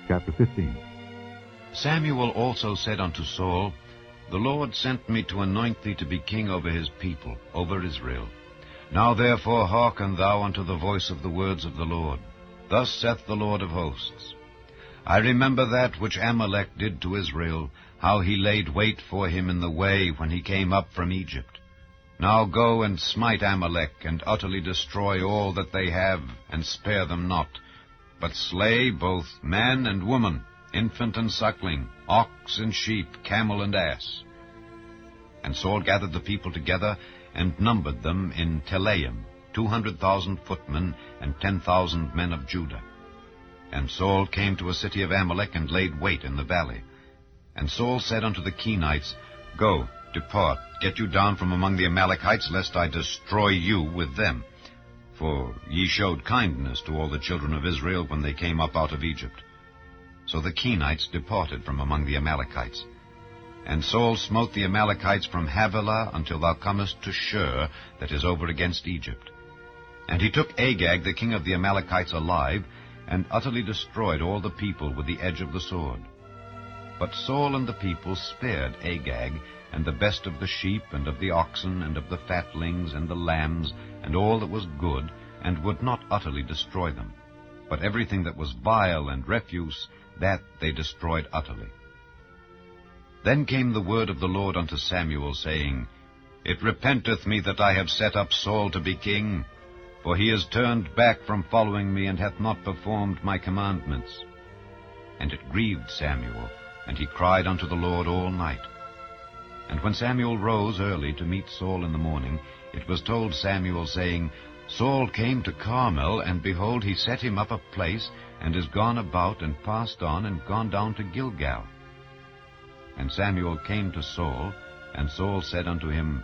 chapter 15. Samuel also said unto Saul, The Lord sent me to anoint thee to be king over his people, over Israel. Now therefore hearken thou unto the voice of the words of the Lord. Thus saith the Lord of hosts, I remember that which Amalek did to Israel, how he laid wait for him in the way when he came up from Egypt. Now go and smite Amalek, and utterly destroy all that they have, and spare them not, but slay both man and woman, infant and suckling, ox and sheep, camel and ass. And Saul gathered the people together, and numbered them in Telaim, 200,000 footmen, and 10,000 men of Judah. And Saul came to a city of Amalek, and laid wait in the valley. And Saul said unto the Kenites, Go, depart, get you down from among the Amalekites, lest I destroy you with them. For ye showed kindness to all the children of Israel when they came up out of Egypt. So the Kenites departed from among the Amalekites. And Saul smote the Amalekites from Havilah until thou comest to Shur, that is over against Egypt. And he took Agag the king of the Amalekites alive, and utterly destroyed all the people with the edge of the sword. But Saul and the people spared Agag, and the best of the sheep, and of the oxen, and of the fatlings, and the lambs, and all that was good, and would not utterly destroy them. But everything that was vile and refuse, that they destroyed utterly. Then came the word of the Lord unto Samuel, saying, It repenteth me that I have set up Saul to be king, for he is turned back from following me, and hath not performed my commandments. And it grieved Samuel, and he cried unto the Lord all night. And when Samuel rose early to meet Saul in the morning, it was told Samuel, saying, Saul came to Carmel, and behold, he set him up a place, and is gone about, and passed on, and gone down to Gilgal. And Samuel came to Saul, and Saul said unto him,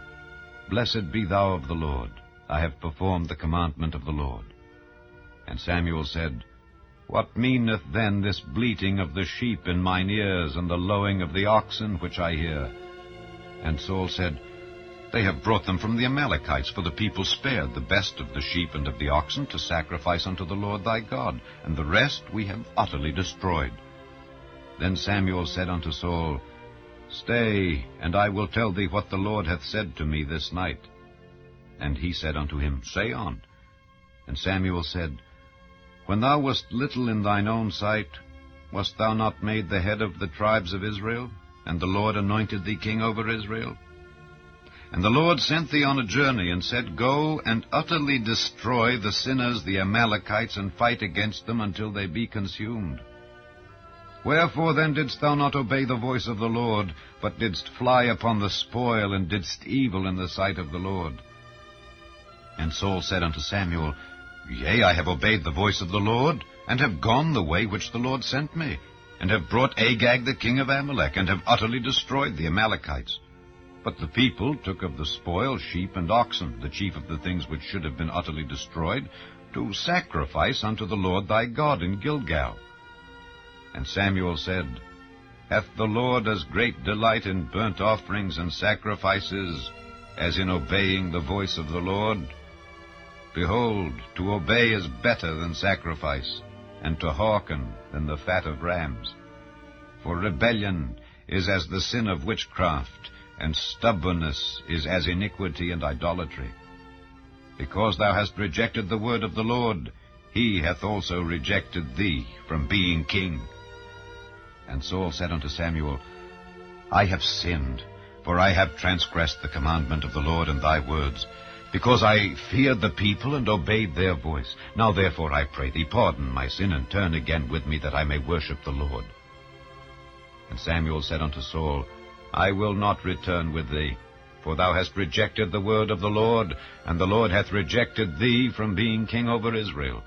Blessed be thou of the Lord, I have performed the commandment of the Lord. And Samuel said, What meaneth then this bleating of the sheep in mine ears, and the lowing of the oxen which I hear? And Saul said, They have brought them from the Amalekites, for the people spared the best of the sheep and of the oxen to sacrifice unto the Lord thy God, and the rest we have utterly destroyed. Then Samuel said unto Saul, Stay, and I will tell thee what the Lord hath said to me this night. And he said unto him, Say on. And Samuel said, When thou wast little in thine own sight, wast thou not made the head of the tribes of Israel? And the Lord anointed thee king over Israel? And the Lord sent thee on a journey, and said, Go and utterly destroy the sinners, the Amalekites, and fight against them until they be consumed. Wherefore then didst thou not obey the voice of the Lord, but didst fly upon the spoil, and didst evil in the sight of the Lord? And Saul said unto Samuel, Yea, I have obeyed the voice of the Lord, and have gone the way which the Lord sent me, and have brought Agag the king of Amalek, and have utterly destroyed the Amalekites. But the people took of the spoil sheep and oxen, the chief of the things which should have been utterly destroyed, to sacrifice unto the Lord thy God in Gilgal. And Samuel said, Hath the Lord as great delight in burnt offerings and sacrifices as in obeying the voice of the Lord? Behold, to obey is better than sacrifice, and to hearken than the fat of rams. For rebellion is as the sin of witchcraft, and stubbornness is as iniquity and idolatry. Because thou hast rejected the word of the Lord, he hath also rejected thee from being king. And Saul said unto Samuel, I have sinned, for I have transgressed the commandment of the Lord and thy words, because I feared the people and obeyed their voice. Now therefore I pray thee, pardon my sin, and turn again with me, that I may worship the Lord. And Samuel said unto Saul, I will not return with thee, for thou hast rejected the word of the Lord, and the Lord hath rejected thee from being king over Israel.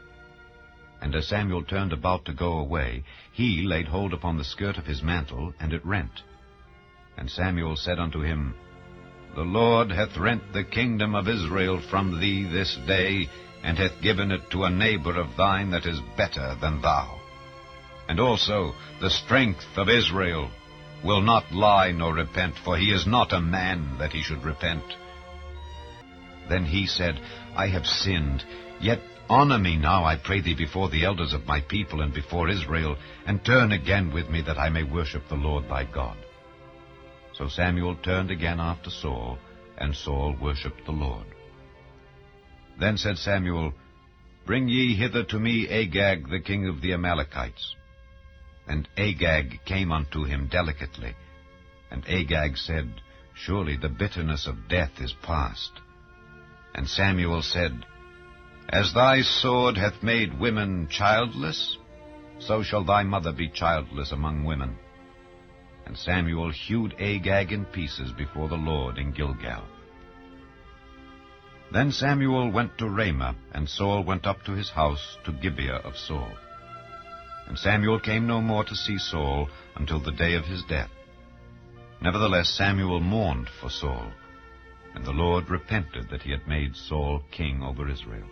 And as Samuel turned about to go away, he laid hold upon the skirt of his mantle, and it rent. And Samuel said unto him, The Lord hath rent the kingdom of Israel from thee this day, and hath given it to a neighbor of thine that is better than thou. And also the strength of Israel will not lie nor repent, for he is not a man that he should repent. Then he said, I have sinned, yet Honor me now, I pray thee, before the elders of my people and before Israel, and turn again with me, that I may worship the Lord thy God. So Samuel turned again after Saul, and Saul worshipped the Lord. Then said Samuel, Bring ye hither to me Agag, the king of the Amalekites. And Agag came unto him delicately. And Agag said, Surely the bitterness of death is past. And Samuel said, As thy sword hath made women childless, so shall thy mother be childless among women. And Samuel hewed Agag in pieces before the Lord in Gilgal. Then Samuel went to Ramah, and Saul went up to his house to Gibeah of Saul. And Samuel came no more to see Saul until the day of his death. Nevertheless Samuel mourned for Saul, and the Lord repented that he had made Saul king over Israel.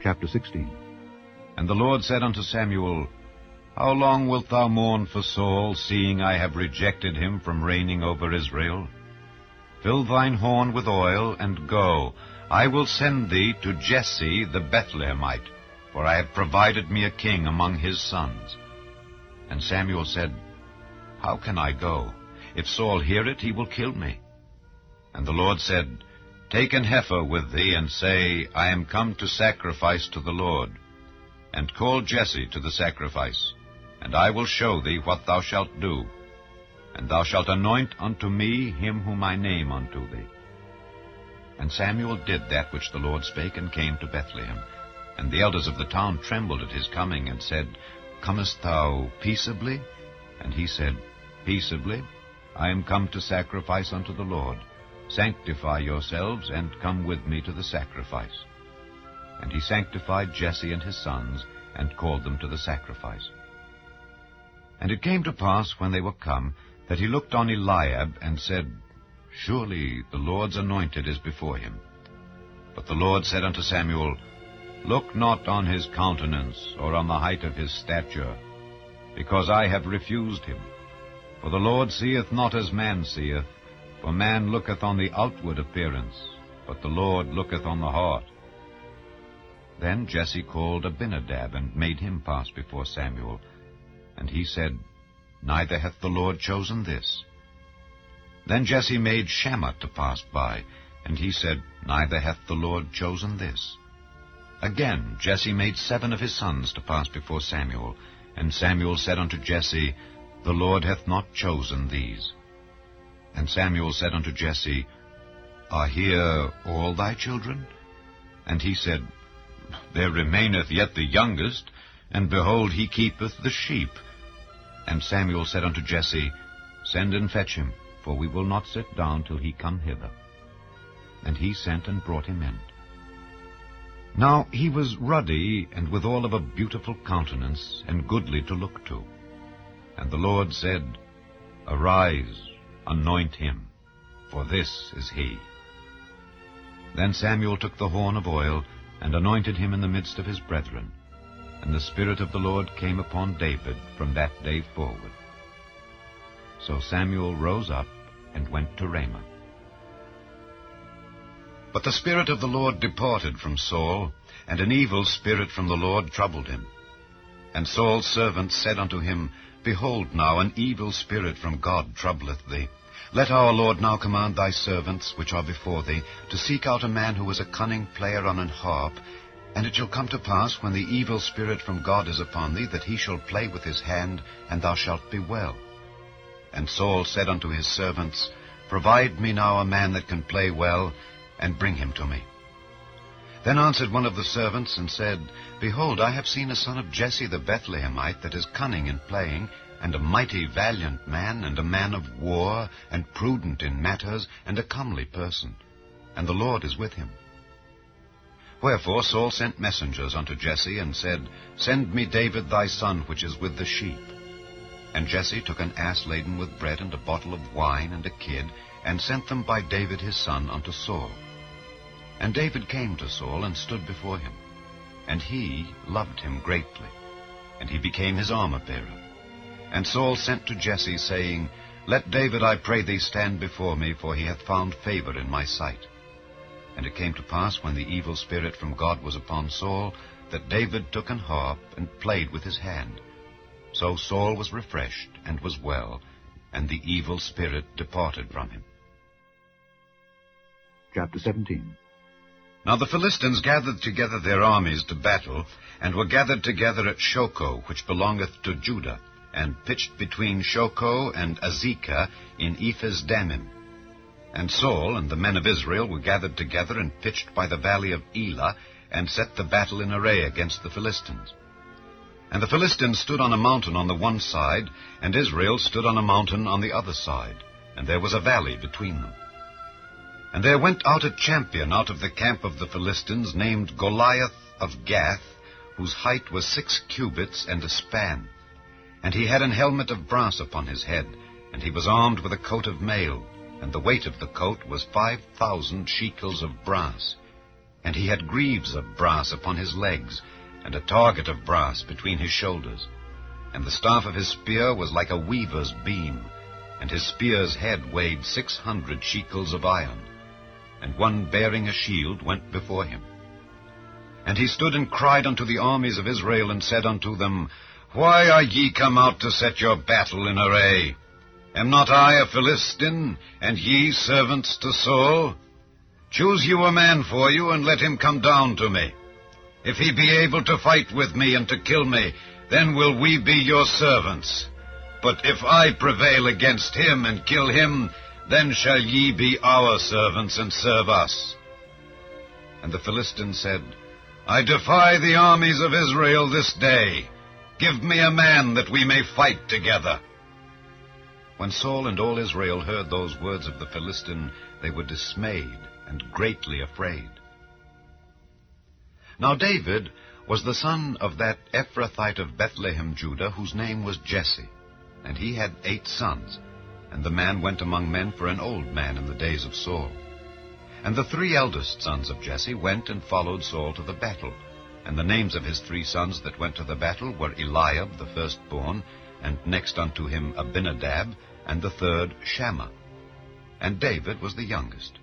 Chapter 16. And the Lord said unto Samuel, How long wilt thou mourn for Saul, seeing I have rejected him from reigning over Israel? Fill thine horn with oil, and go. I will send thee to Jesse the Bethlehemite, for I have provided me a king among his sons. And Samuel said, How can I go? If Saul hear it, he will kill me. And the Lord said, Take an heifer with thee, and say, I am come to sacrifice to the Lord. And call Jesse to the sacrifice, and I will show thee what thou shalt do. And thou shalt anoint unto me him whom I name unto thee. And Samuel did that which the Lord spake, and came to Bethlehem. And the elders of the town trembled at his coming, and said, Comest thou peaceably? And he said, Peaceably. I am come to sacrifice unto the Lord. Sanctify yourselves, and come with me to the sacrifice. And he sanctified Jesse and his sons, and called them to the sacrifice. And it came to pass, when they were come, that he looked on Eliab, and said, Surely the Lord's anointed is before him. But the Lord said unto Samuel, Look not on his countenance, or on the height of his stature, because I have refused him. For the Lord seeth not as man seeth, for man looketh on the outward appearance, but the Lord looketh on the heart. Then Jesse called Abinadab, and made him pass before Samuel. And he said, Neither hath the Lord chosen this. Then Jesse made Shammah to pass by, and he said, Neither hath the Lord chosen this. Again Jesse made 7 of his sons to pass before Samuel. And Samuel said unto Jesse, The Lord hath not chosen these. And Samuel said unto Jesse, Are here all thy children? And he said, There remaineth yet the youngest, and behold, he keepeth the sheep. And Samuel said unto Jesse, Send and fetch him, for we will not sit down till he come hither. And he sent and brought him in. Now he was ruddy, and withal of a beautiful countenance, and goodly to look to. And the Lord said, Arise, anoint him, for this is he. Then Samuel took the horn of oil, and anointed him in the midst of his brethren. And the Spirit of the Lord came upon David from that day forward. So Samuel rose up, and went to Ramah. But the Spirit of the Lord departed from Saul, and an evil spirit from the Lord troubled him. And Saul's servants said unto him, Behold now, an evil spirit from God troubleth thee. Let our Lord now command thy servants, which are before thee, to seek out a man who is a cunning player on an harp. And it shall come to pass, when the evil spirit from God is upon thee, that he shall play with his hand, and thou shalt be well. And Saul said unto his servants, Provide me now a man that can play well, and bring him to me. Then answered one of the servants, and said, Behold, I have seen a son of Jesse the Bethlehemite, that is cunning in playing, and a mighty valiant man, and a man of war, and prudent in matters, and a comely person. And the Lord is with him. Wherefore Saul sent messengers unto Jesse, and said, Send me David thy son, which is with the sheep. And Jesse took an ass laden with bread, and a bottle of wine, and a kid, and sent them by David his son unto Saul. And David came to Saul, and stood before him. And he loved him greatly, and he became his armor-bearer. And Saul sent to Jesse, saying, Let David, I pray thee, stand before me, for he hath found favor in my sight. And it came to pass, when the evil spirit from God was upon Saul, that David took an harp and played with his hand. So Saul was refreshed and was well, and the evil spirit departed from him. Chapter 17. Now the Philistines gathered together their armies to battle, and were gathered together at Shochoh, which belongeth to Judah, and pitched between Shochoh and Azekah in Ephes-dammim. And Saul and the men of Israel were gathered together and pitched by the valley of Elah, and set the battle in array against the Philistines. And the Philistines stood on a mountain on the one side, and Israel stood on a mountain on the other side, and there was a valley between them. And there went out a champion out of the camp of the Philistines, named Goliath of Gath, whose height was 6 cubits and a span. And he had an helmet of brass upon his head, and he was armed with a coat of mail, and the weight of the coat was 5,000 shekels of brass. And he had greaves of brass upon his legs, and a target of brass between his shoulders. And the staff of his spear was like a weaver's beam, and his spear's head weighed 600 shekels of iron. And one bearing a shield went before him. And he stood and cried unto the armies of Israel, and said unto them, Why are ye come out to set your battle in array? Am not I a Philistine, and ye servants to Saul? Choose you a man for you, and let him come down to me. If he be able to fight with me and to kill me, then will we be your servants. But if I prevail against him and kill him, then shall ye be our servants and serve us. And the Philistine said, I defy the armies of Israel this day. Give me a man that we may fight together. When Saul and all Israel heard those words of the Philistine, they were dismayed and greatly afraid. Now David was the son of that Ephrathite of Bethlehem, Judah, whose name was Jesse. And he had 8 sons. And the man went among men for an old man in the days of Saul. And the 3 eldest sons of Jesse went and followed Saul to the battle. And the names of his 3 sons that went to the battle were Eliab, the firstborn, and next unto him Abinadab, and the third Shammah. And David was the youngest.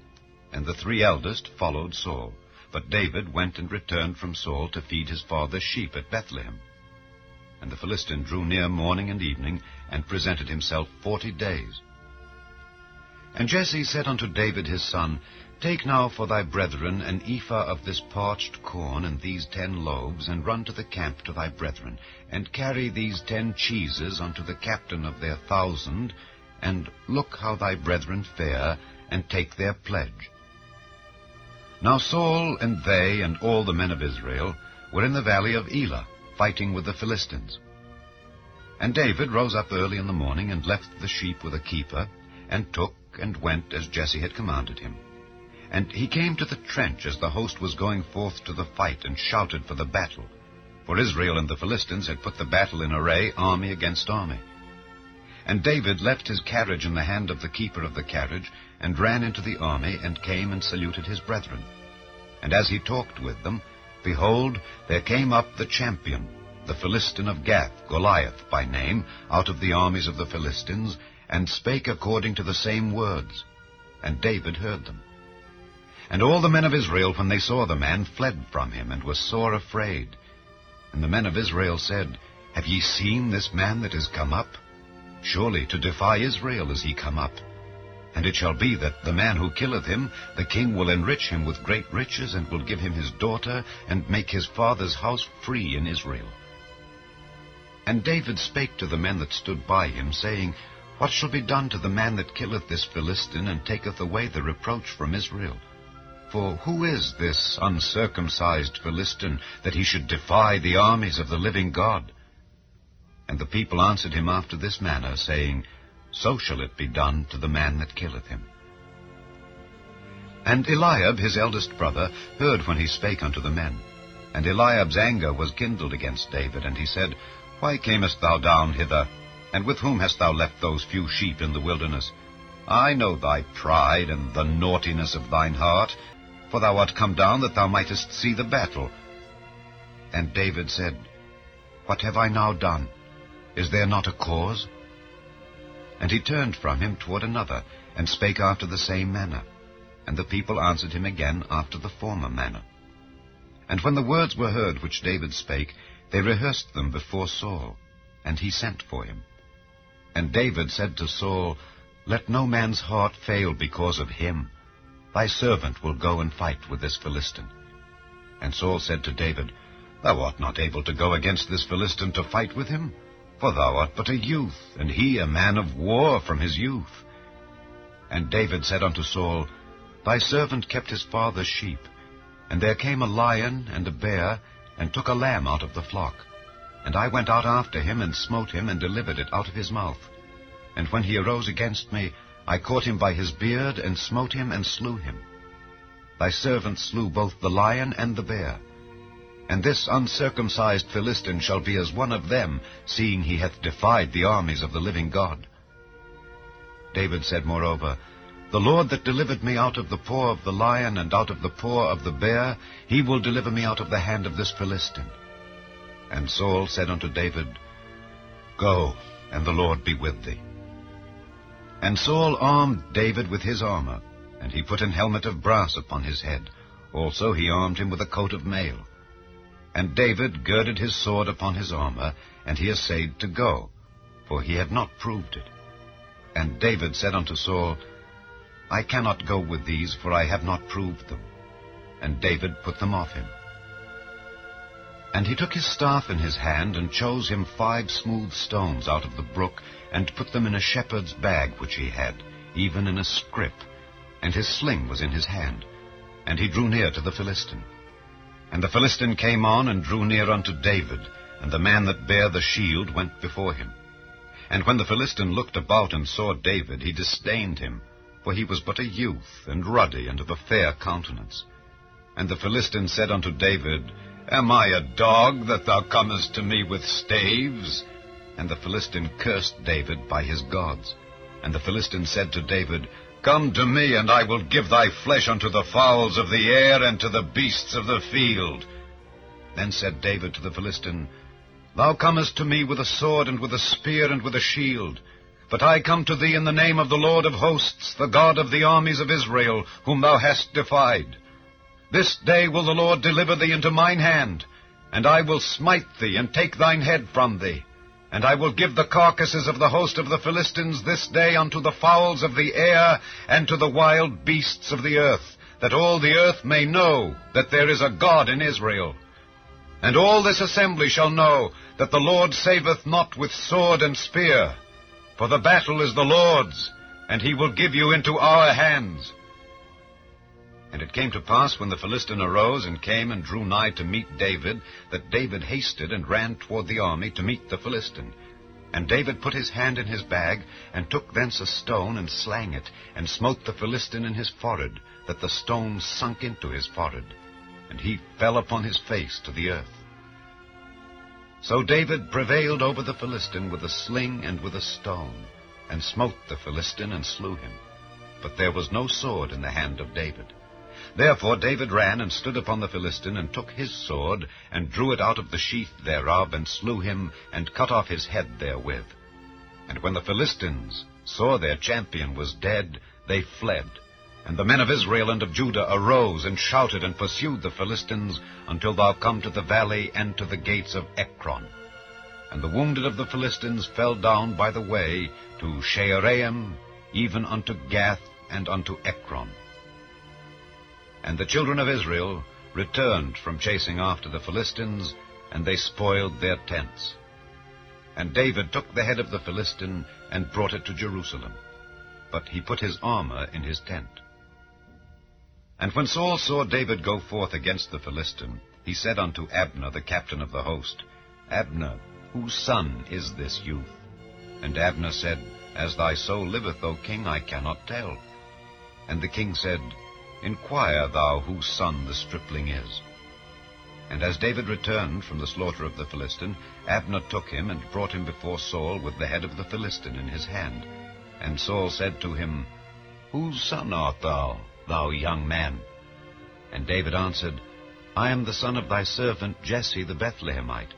And the 3 eldest followed Saul. But David went and returned from Saul to feed his father's sheep at Bethlehem. And the Philistine drew near morning and evening, and presented himself 40 days. And Jesse said unto David his son, Take now for thy brethren an ephah of this parched corn, and these 10 loaves, and run to the camp to thy brethren, and carry these 10 cheeses unto the captain of their 1,000, and look how thy brethren fare, and take their pledge. Now Saul and they and all the men of Israel were in the valley of Elah, fighting with the Philistines. And David rose up early in the morning, and left the sheep with a keeper, and took and went as Jesse had commanded him. And he came to the trench as the host was going forth to the fight, and shouted for the battle. For Israel and the Philistines had put the battle in array, army against army. And David left his carriage in the hand of the keeper of the carriage, and ran into the army, and came and saluted his brethren. And as he talked with them, behold, there came up the champion, the Philistine of Gath, Goliath by name, out of the armies of the Philistines, and spake according to the same words. And David heard them. And all the men of Israel, when they saw the man, fled from him, and were sore afraid. And the men of Israel said, Have ye seen this man that is come up? Surely to defy Israel is he come up. And it shall be that the man who killeth him, the king will enrich him with great riches, and will give him his daughter, and make his father's house free in Israel. And David spake to the men that stood by him, saying, What shall be done to the man that killeth this Philistine, and taketh away the reproach from Israel? For who is this uncircumcised Philistine, that he should defy the armies of the living God? And the people answered him after this manner, saying, So shall it be done to the man that killeth him. And Eliab his eldest brother heard when he spake unto the men. And Eliab's anger was kindled against David, and he said, Why camest thou down hither? And with whom hast thou left those few sheep in the wilderness? I know thy pride and the naughtiness of thine heart, for thou art come down that thou mightest see the battle. And David said, What have I now done? Is there not a cause? And he turned from him toward another, and spake after the same manner. And the people answered him again after the former manner. And when the words were heard which David spake, they rehearsed them before Saul, and he sent for him. And David said to Saul, Let no man's heart fail because of him. Thy servant will go and fight with this Philistine. And Saul said to David, Thou art not able to go against this Philistine to fight with him, for thou art but a youth, and he a man of war from his youth. And David said unto Saul, Thy servant kept his father's sheep, and there came a lion and a bear, and took a lamb out of the flock. And I went out after him, and smote him, and delivered it out of his mouth. And when he arose against me, I caught him by his beard, and smote him, and slew him. Thy servant slew both the lion and the bear. And this uncircumcised Philistine shall be as one of them, seeing he hath defied the armies of the living God. David said moreover, The Lord that delivered me out of the paw of the lion and out of the paw of the bear, he will deliver me out of the hand of this Philistine. And Saul said unto David, Go, and the Lord be with thee. And Saul armed David with his armor, and he put an helmet of brass upon his head. Also he armed him with a coat of mail. And David girded his sword upon his armor, and he essayed to go, for he had not proved it. And David said unto Saul, I cannot go with these, for I have not proved them. And David put them off him. And he took his staff in his hand, and chose him 5 smooth stones out of the brook, and put them in a shepherd's bag which he had, even in a scrip, and his sling was in his hand. And he drew near to the Philistine. And the Philistine came on, and drew near unto David, and the man that bare the shield went before him. And when the Philistine looked about and saw David, he disdained him, for he was but a youth, and ruddy, and of a fair countenance. And the Philistine said unto David, Am I a dog, that thou comest to me with staves? And the Philistine cursed David by his gods. And the Philistine said to David, Come to me, and I will give thy flesh unto the fowls of the air, and to the beasts of the field. Then said David to the Philistine, Thou comest to me with a sword, and with a spear, and with a shield. But I come to thee in the name of the Lord of hosts, the God of the armies of Israel, whom thou hast defied. This day will the Lord deliver thee into mine hand, and I will smite thee, and take thine head from thee. And I will give the carcasses of the host of the Philistines this day unto the fowls of the air, and to the wild beasts of the earth, that all the earth may know that there is a God in Israel. And all this assembly shall know that the Lord saveth not with sword and spear, for the battle is the Lord's, and he will give you into our hands. And it came to pass, when the Philistine arose and came and drew nigh to meet David, that David hasted and ran toward the army to meet the Philistine. And David put his hand in his bag, and took thence a stone, and slang it, and smote the Philistine in his forehead, that the stone sunk into his forehead, and he fell upon his face to the earth. So David prevailed over the Philistine with a sling and with a stone, and smote the Philistine and slew him. But there was no sword in the hand of David. Therefore David ran and stood upon the Philistine, and took his sword, and drew it out of the sheath thereof, and slew him, and cut off his head therewith. And when the Philistines saw their champion was dead, they fled. And the men of Israel and of Judah arose, and shouted, and pursued the Philistines, until thou come to the valley, and to the gates of Ekron. And the wounded of the Philistines fell down by the way to Shaaraim, even unto Gath, and unto Ekron. And the children of Israel returned from chasing after the Philistines, and they spoiled their tents. And David took the head of the Philistine, and brought it to Jerusalem. But he put his armor in his tent. And when Saul saw David go forth against the Philistine, he said unto Abner, the captain of the host, Abner, whose son is this youth? And Abner said, As thy soul liveth, O king, I cannot tell. And the king said, Inquire thou whose son the stripling is. And as David returned from the slaughter of the Philistine, Abner took him, and brought him before Saul with the head of the Philistine in his hand. And Saul said to him, Whose son art thou, thou young man? And David answered, I am the son of thy servant Jesse the Bethlehemite.